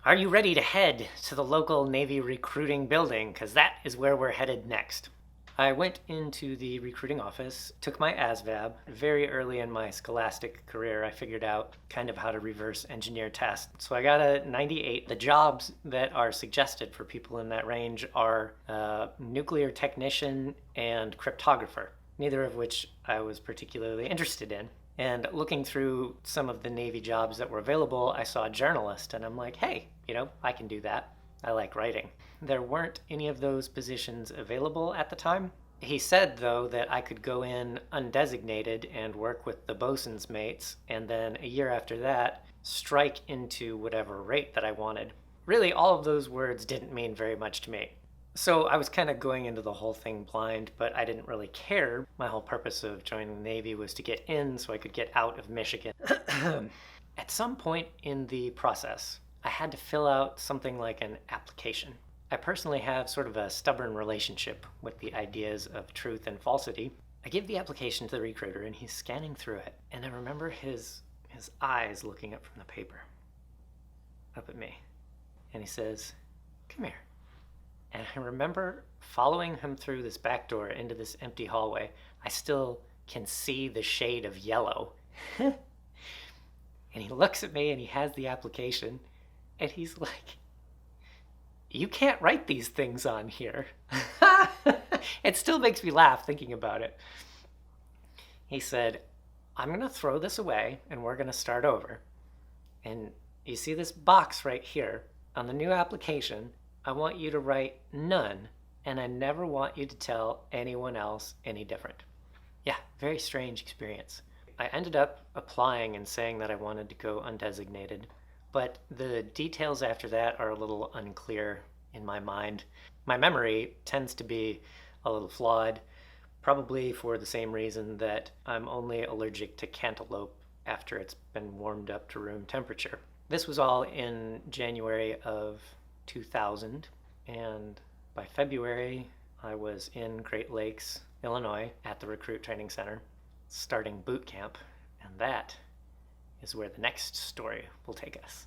Are you ready to head to the local Navy recruiting building? Because that is where we're headed next. I went into the recruiting office, took my ASVAB. Very early in my scholastic career, I figured out kind of how to reverse engineer tests. So I got a 98. The jobs that are suggested for people in that range are nuclear technician and cryptographer, neither of which I was particularly interested in. And looking through some of the Navy jobs that were available, I saw journalist, and I'm like, hey, I can do that. I like writing. There weren't any of those positions available at the time. He said, though, that I could go in undesignated and work with the bosun's mates, and then a year after that, strike into whatever rate that I wanted. Really, all of those words didn't mean very much to me. So I was kind of going into the whole thing blind, but I didn't really care. My whole purpose of joining the Navy was to get in so I could get out of Michigan. At some point in the process, I had to fill out something like an application. I personally have sort of a stubborn relationship with the ideas of truth and falsity. I give the application to the recruiter and he's scanning through it, and I remember his eyes looking up from the paper, up at me, and he says, "Come here." And I remember following him through this back door into this empty hallway. I still can see the shade of yellow. And he looks at me and he has the application and he's like, "You can't write these things on here." It still makes me laugh thinking about it. He said, "I'm going to throw this away and we're going to start over. And you see this box right here on the new application? I want you to write none, and I never want you to tell anyone else any different." Yeah, very strange experience. I ended up applying and saying that I wanted to go undesignated, but the details after that are a little unclear in my mind. My memory tends to be a little flawed, probably for the same reason that I'm only allergic to cantaloupe after it's been warmed up to room temperature. This was all in January of 2000, and by February I was in Great Lakes, Illinois at the Recruit Training Center starting boot camp, and that is where the next story will take us.